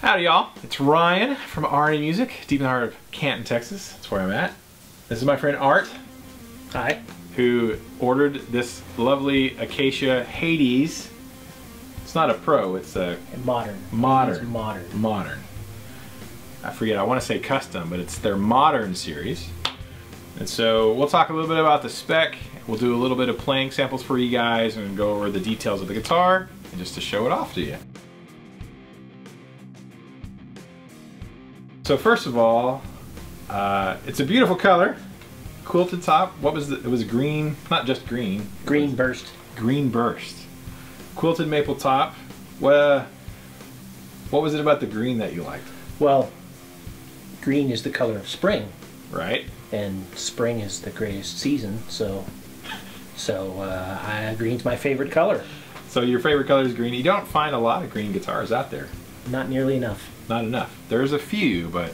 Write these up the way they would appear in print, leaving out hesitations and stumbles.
Howdy y'all, it's Ryan from R&E Music, deep in the heart of Canton, Texas. That's where I'm at. This is my friend Art. Hi. Who ordered this lovely Acacia Hades. It's not a Pro, it's a modern. I forget, I want to say custom, but it's their modern series. And so we'll talk a little bit about the spec. We'll do a little bit of playing samples for you guys and go over the details of the guitar and just to show it off to you. So first of all, it's a beautiful color. Quilted top. What was it? It was green, not just green. Green burst. Green burst. Quilted maple top. What was it about the green that you liked? Well, green is the color of spring. Right. And spring is the greatest season, so green's my favorite color. So your favorite color is green. You don't find a lot of green guitars out there. Not nearly enough. Not enough. There's a few, but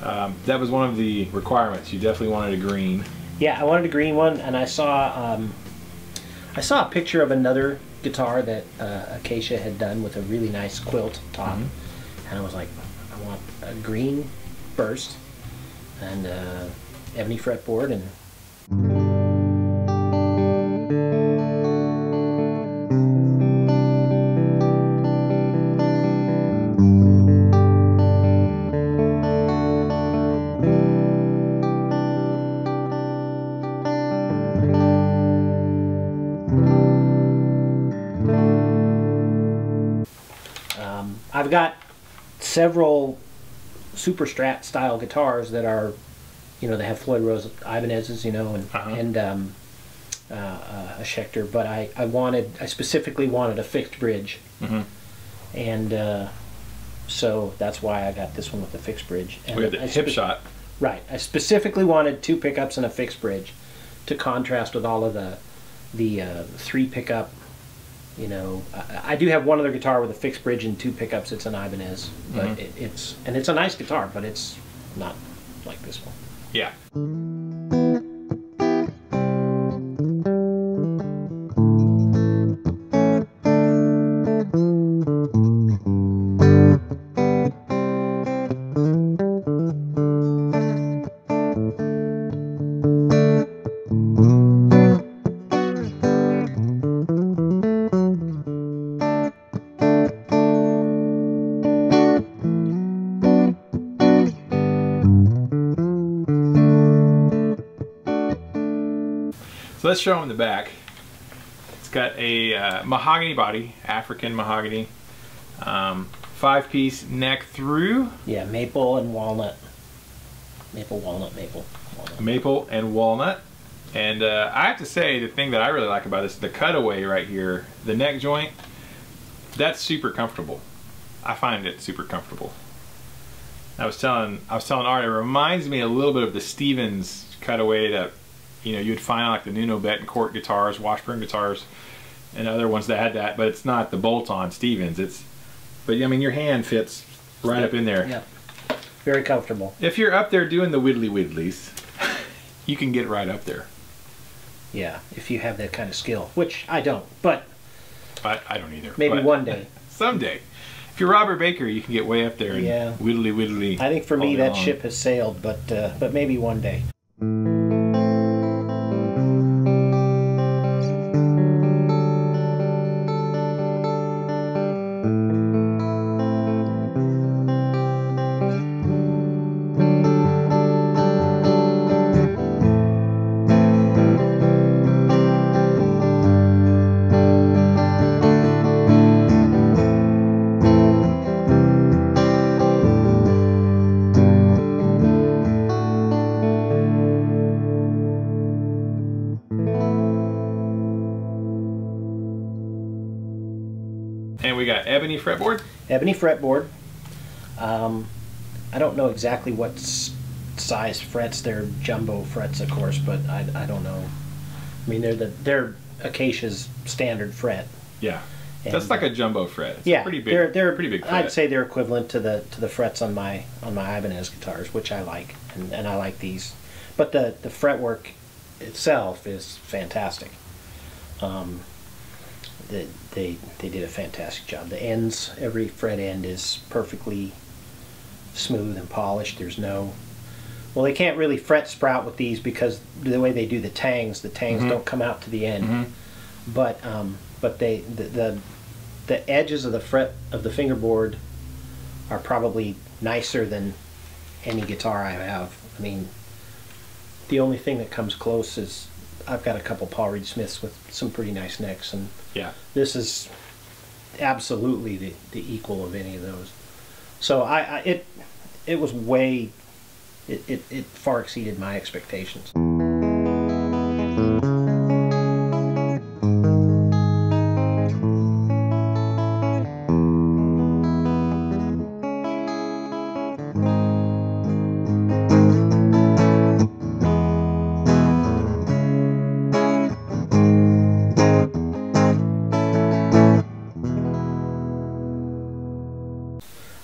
that was one of the requirements. You definitely wanted a green. Yeah, I wanted a green one, and I saw a picture of another guitar that Acacia had done with a really nice quilt top, and I was like, I want a green burst and ebony fretboard and. I've got several super strat style guitars that are, they have Floyd Rose Ibanez's, and a Schecter, but I specifically wanted a fixed bridge, and so that's why I got this one with the fixed bridge. And we had the hip shot. Right. I specifically wanted 2 pickups and a fixed bridge to contrast with all of the 3 pickup. I do have one other guitar with a fixed bridge and 2 pickups. It's an Ibanez, but it's a nice guitar, but it's not like this one. Yeah. So let's show them the back. It's got a mahogany body, African mahogany, 5-piece neck through. Yeah, maple and walnut. Maple, walnut, maple, walnut. Maple and walnut. And I have to say, the thing that I really like about this, the cutaway right here, the neck joint, that's super comfortable. I find it super comfortable. I was telling Art, it reminds me a little bit of the Stevens cutaway that you'd find on like the Nuno Betancourt guitars, Washburn guitars, and other ones that had that, but it's not the bolt-on Stevens. But I mean, your hand fits right up in there. Yeah, very comfortable. If you're up there doing the widdly widdlies, you can get right up there. Yeah, if you have that kind of skill, which I don't, but I don't either. Maybe one day. Someday. If you're Robert Baker, you can get way up there and widdly widdly. I think for me that ship has sailed, but maybe one day. And we got ebony fretboard. Ebony fretboard. I don't know exactly what size frets. They're jumbo frets, of course, but I don't know. I mean, they're Acacia's standard fret. Yeah, and that's like a jumbo fret. It's pretty big. They're pretty big fret. I'd say they're equivalent to the frets on my Ibanez guitars, which I like, and I like these. But the fretwork itself is fantastic. they did a fantastic job. The ends, every fret end is perfectly smooth and polished. There's no, well, they can't really fret sprout with these because the way they do the tangs don't come out to the end. But the edges of the fret of the fingerboard are probably nicer than any guitar I have. I mean, the only thing that comes close is I've got a couple Paul Reed Smiths with some pretty nice necks, and yeah, this is absolutely the equal of any of those. So it was way, it far exceeded my expectations.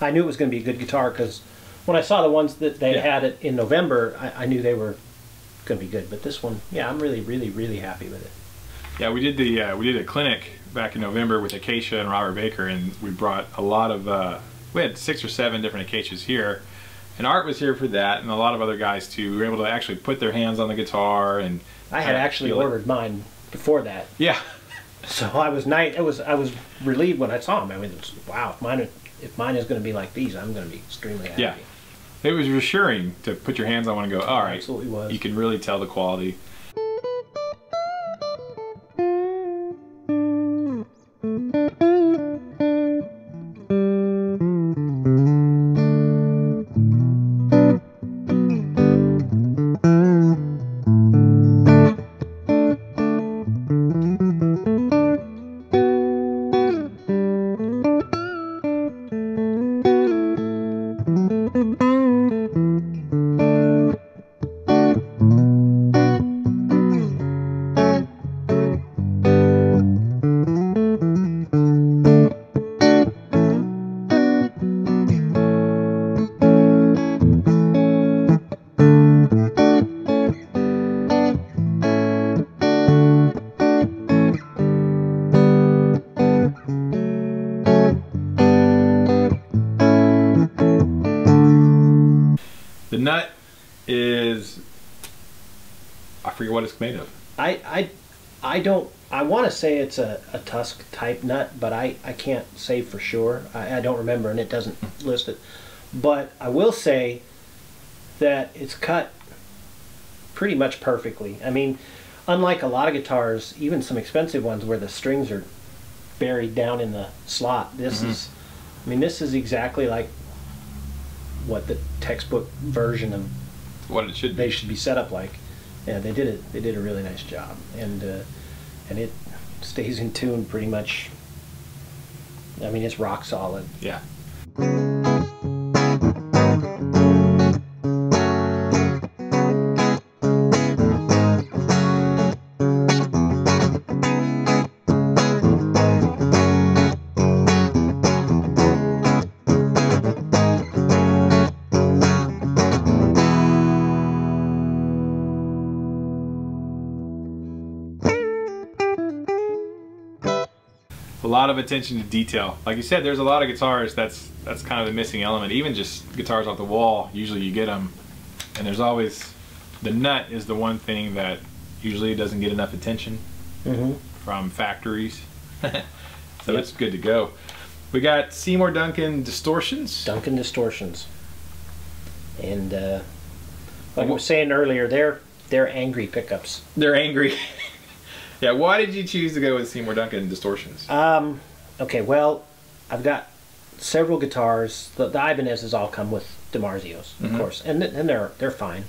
I knew it was going to be a good guitar because when I saw the ones that they had it in November, I knew they were going to be good. But this one, yeah, I'm really, really, really happy with it. Yeah, we did a clinic back in November with Acacia and Robert Baker, and we brought a lot of we had 6 or 7 different Acacias here, and Art was here for that, and a lot of other guys too. We were able to actually put their hands on the guitar, and I had actually ordered mine before that. Yeah. So I was I was relieved when I saw them. I mean, wow, if mine is going to be like these, I'm going to be extremely happy. Yeah. It was reassuring to put your hands on one and go, all right, absolutely was. You can really tell the quality. The nut is, I forget what it's made of. I don't, I want to say it's a tusk type nut, but I can't say for sure. I don't remember, and it doesn't list it. But I will say that it's cut pretty much perfectly. I mean, unlike a lot of guitars, even some expensive ones where the strings are buried down in the slot, this is, I mean, this is exactly like what the textbook version of what it should be. They should be set up like. Yeah, they did it. They did a really nice job, and it stays in tune pretty much. I mean, it's rock solid. Yeah. A lot of attention to detail. Like you said, there's a lot of guitars that's kind of the missing element. Even just guitars off the wall, usually you get them, and there's always, the nut is the one thing that usually doesn't get enough attention from factories. So it's good to go. We got Seymour Duncan distortions. Duncan distortions, and like I was saying earlier, they're angry pickups. They're angry. Yeah, why did you choose to go with Seymour Duncan distortions? Okay, well, I've got several guitars. The Ibanez's all come with DiMarzios, of course, and they're fine.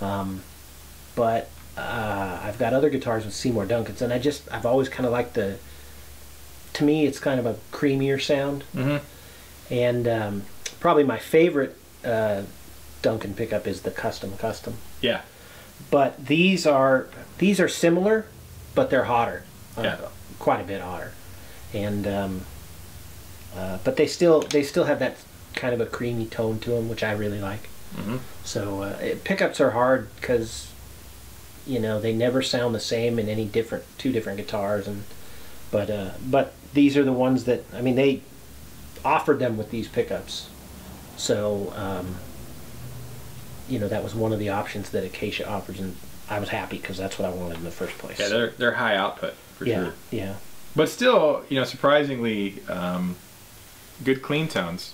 But I've got other guitars with Seymour Duncans, and I've always kind of liked to me, it's kind of a creamier sound. And probably my favorite Duncan pickup is the Custom. Yeah. But these are similar, but they're hotter, quite a bit hotter, and but they still have that kind of a creamy tone to them, which I really like. So pickups are hard because they never sound the same in any two different guitars, and but these are the ones that, I mean, they offered them with these pickups. So, you know, that was one of the options that Acacia offers, and I was happy because that's what I wanted in the first place. Yeah, they're high output for sure. Yeah. But still, you know, surprisingly good clean tones.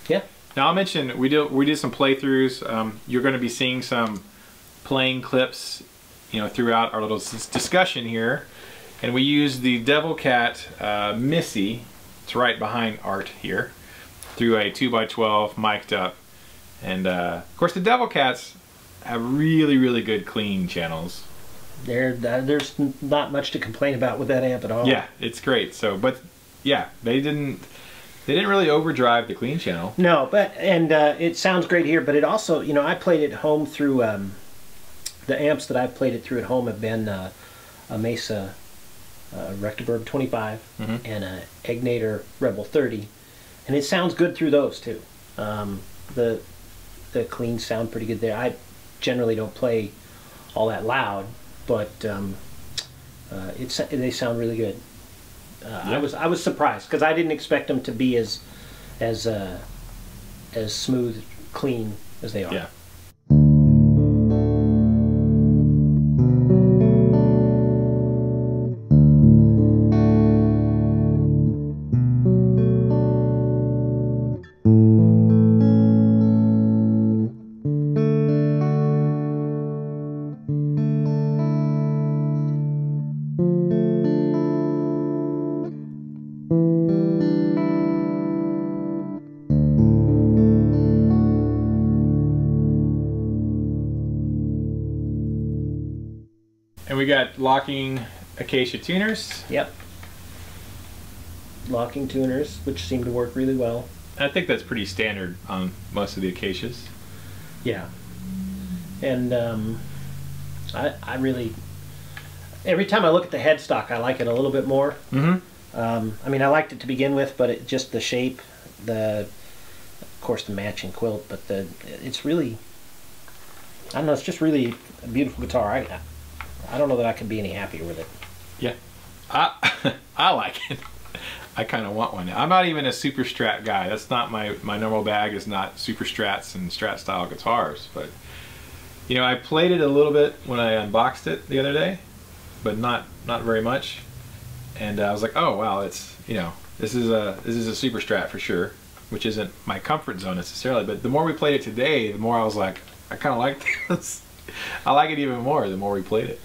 Yeah. Now I'll mention we did some playthroughs. You're going to be seeing some playing clips, you know, throughout our little discussion here, and we used the Devil Cat Missy. It's right behind Art here, through a 2x12 mic'd up, and of course the Devil Cats have really good clean channels. There's not much to complain about with that amp at all. Yeah, it's great. So, but yeah, they didn't really overdrive the clean channel. No, but it sounds great here. But it also, you know, I played it home through the amps that I've played it through at home have been a Mesa Rectiverb 25 and a Egnator Rebel 30, and it sounds good through those too. The cleans sound pretty good there. I generally don't play all that loud, but they sound really good. Yeah. I was surprised because I didn't expect them to be as smooth, clean as they are. Yeah. And we got locking Acacia tuners. Yep. Locking tuners, which seem to work really well. I think that's pretty standard on most of the Acacias. Yeah. And I really, every time I look at the headstock, I like it a little bit more. I mean, I liked it to begin with, but it just the shape, of course the matching quilt, but it's really, I don't know, it's just really a beautiful guitar. I don't know that I can be any happier with it. Yeah, I like it. I kind of want one. I'm not even a super Strat guy. That's not my normal bag. Is not super Strats and Strat style guitars. But you know, I played it a little bit when I unboxed it the other day, but not very much. And I was like, oh wow, it's, you know, this is a super Strat for sure, which isn't my comfort zone necessarily. But the more we played it today, the more I was like, I kind of like this. I like it even more the more we played it.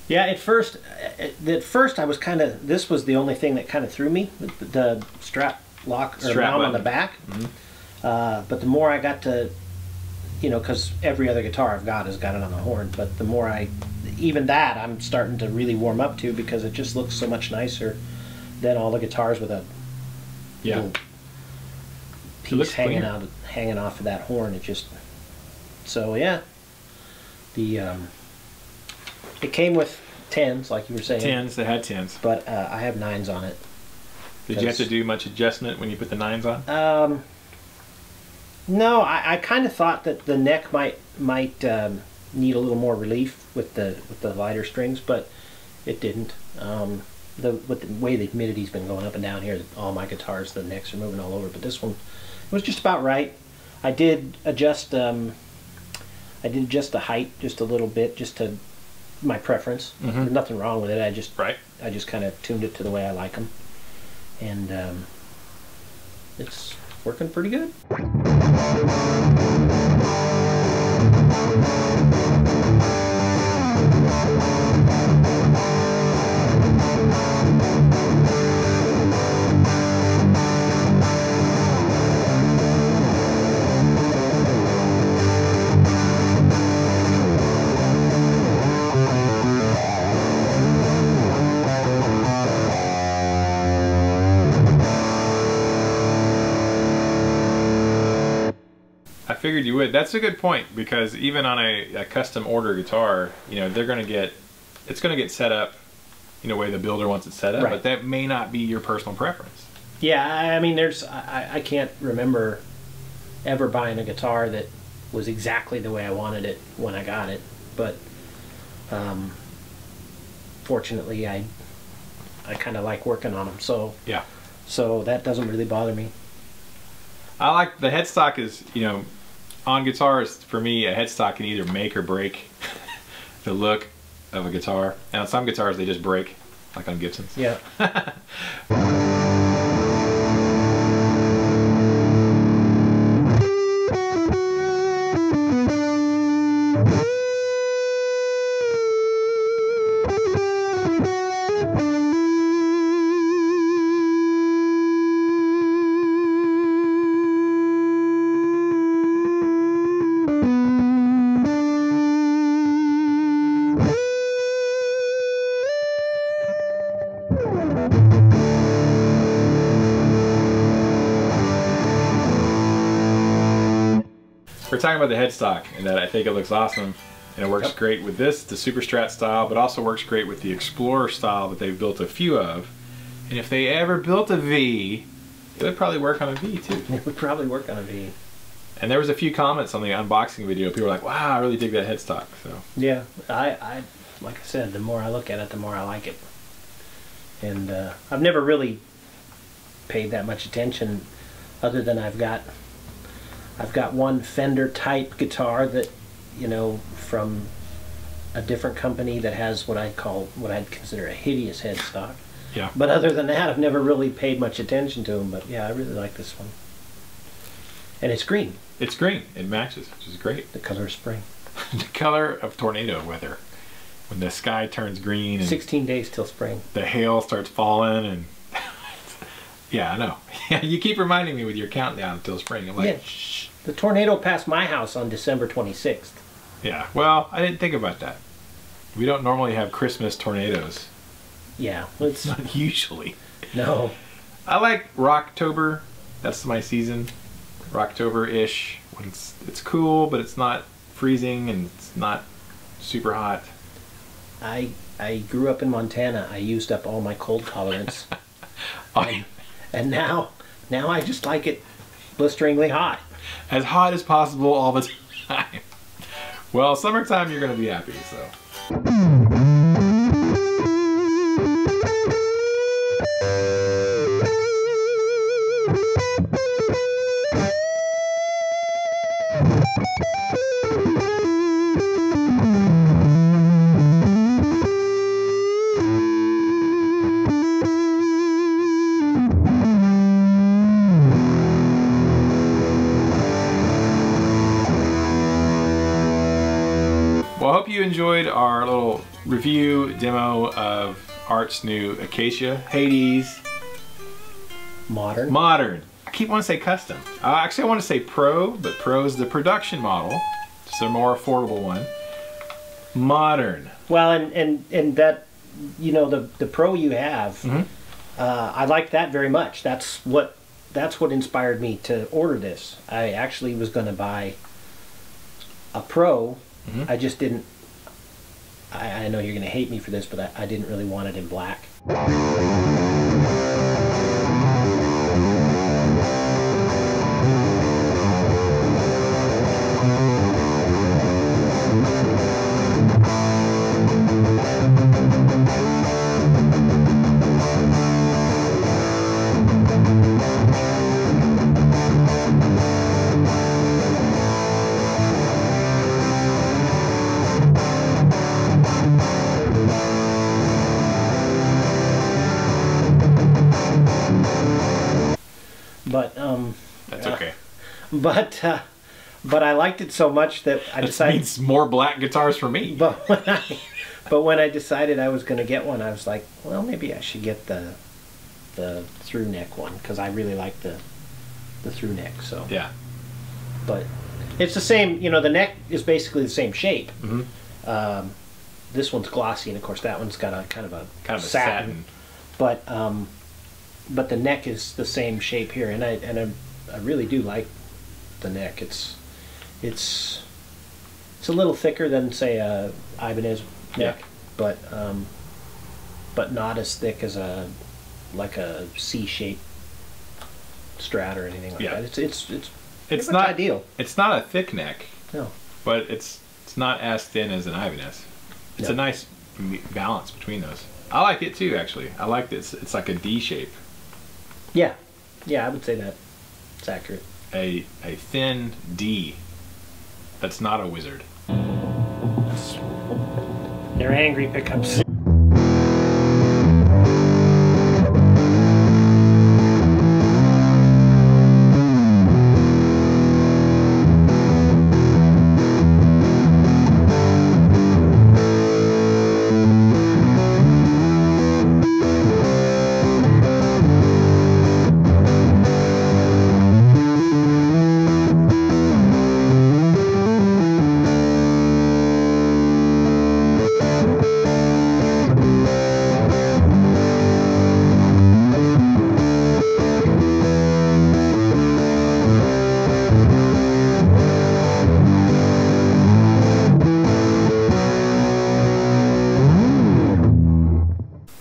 Yeah, at first I was kind of, this was the only thing that kind of threw me, the strap lock or mount on the back. But the more I got to, you know, because every other guitar I've got has got it on the horn, but the more even that I'm starting to really warm up to, because it just looks so much nicer than all the guitars with a little piece hanging off of that horn. It just, so yeah, it came with 10s, like you were saying. 10s, they had 10s. But I have 9s on it. Did you have to do much adjustment when you put the 9s on? No, I kind of thought that the neck might need a little more relief with the lighter strings, but it didn't. With the way the humidity's been going up and down here, all my guitars, the necks are moving all over, but this one was just about right. I did adjust, I did adjust the height just a little bit, just to my preference. There's nothing wrong with it. I just kind of tuned it to the way I like them, and it's working pretty good. I figured you would. That's a good point, because even on a custom order guitar, you know, it's going to get set up in a way the builder wants it set up, but that may not be your personal preference. Yeah, I mean, I can't remember ever buying a guitar that was exactly the way I wanted it when I got it, but fortunately I kind of like working on them, so yeah, so that doesn't really bother me. I like the headstock. Is, you know, on guitars, for me, a headstock can either make or break the look of a guitar. And on some guitars, they just break, like on Gibsons. Yeah. We're talking about the headstock, and that I think it looks awesome, and it works great with this, the Super Strat style, but also works great with the Explorer style that they've built a few of. And if they ever built a V, it would probably work on a V too. It would probably work on a V. And there was a few comments on the unboxing video. People were like, "Wow, I really dig that headstock." So yeah, I like I said, the more I look at it, the more I like it. And I've never really paid that much attention, other than I've got one Fender type guitar that, you know, from a different company that has what I'd consider a hideous headstock. yeah. But other than that, I've never really paid much attention to them. But yeah, I really like this one. And it's green. It's green. It matches, which is great. The color of spring. The color of tornado weather. When the sky turns green and 16 days till spring. The hail starts falling, and yeah, I know. You keep reminding me with your countdown until spring. I'm like, yeah. shh. The tornado passed my house on December 26th. Yeah, well, I didn't think about that. We don't normally have Christmas tornadoes. Yeah, it's Not usually. No. I like Rocktober. That's my season. Rocktober-ish. When it's cool, but it's not freezing and it's not super hot. I grew up in Montana. I used up all my cold tolerance. And now I just like it blisteringly hot. As hot as possible all the time. Well, summertime you're going to be happy, so. Well, I hope you enjoyed our little review demo of Art's new Acacia. Hades. Modern. Modern. I keep wanting to say custom. Actually, I want to say Pro, but Pro is the production model. It's a more affordable one. Modern. Well, and that, you know, the Pro you have, I like that very much. That's what inspired me to order this. I actually was going to buy a Pro. I just didn't. I know you're going to hate me for this, but I didn't really want it in black. But That's okay. But I liked it so much that I decided. That means more black guitars for me. But when I decided I was going to get one, I was like, well, maybe I should get the Thu-neck one because I really like the Thu-neck. So yeah. But it's the same. You know, the neck is basically the same shape. Mm-hmm. This one's glossy, and of course that one's got a kind of a satin. But the neck is the same shape here, and I really do like the neck. It's a little thicker than say a Ibanez neck, but not as thick as like a C-shaped Strat or anything like that. It's not ideal. It's not a thick neck. No. But it's not as thin as an Ibanez. It's a nice balance between those. I like it too, actually. I like this. It's like a D shape. Yeah, I would say that. It's accurate. A thin D. That's not a wizard. They're angry pickups.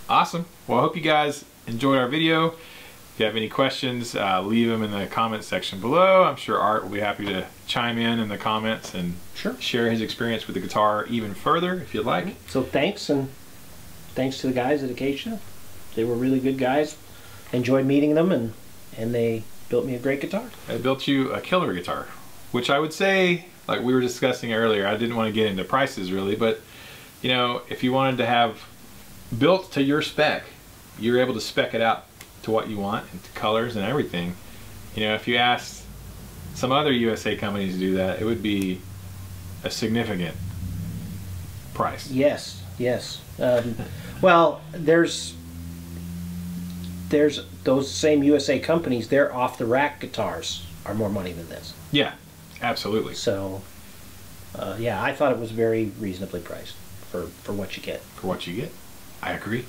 Awesome. Well, I hope you guys enjoyed our video. If you have any questions, leave them in the comments section below. I'm sure Art will be happy to chime in the comments and share his experience with the guitar even further if you'd like. So thanks to the guys at Acacia. They were really good guys. Enjoyed meeting them, and they built me a great guitar. They built you a killer guitar, which I would say, like we were discussing earlier, I didn't want to get into prices really, but you know, if you wanted to have built to your spec, you're able to spec it out to what you want and to colors and everything. You know, if you asked some other USA companies to do that, it would be a significant price. Yes. Well, there's those same USA companies. Their off-the-rack guitars are more money than this. Yeah, absolutely. So, yeah, I thought it was very reasonably priced for what you get. For what you get. I agree.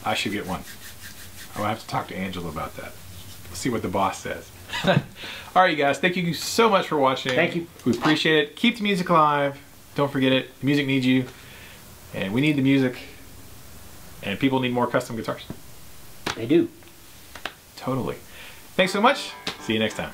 I should get one. I'll have to talk to Angela about that. See what the boss says. Alright, you guys, thank you so much for watching. Thank you. We appreciate it. Keep the music alive. Don't forget it. The music needs you. And we need the music. And people need more custom guitars. They do. Totally. Thanks so much. See you next time.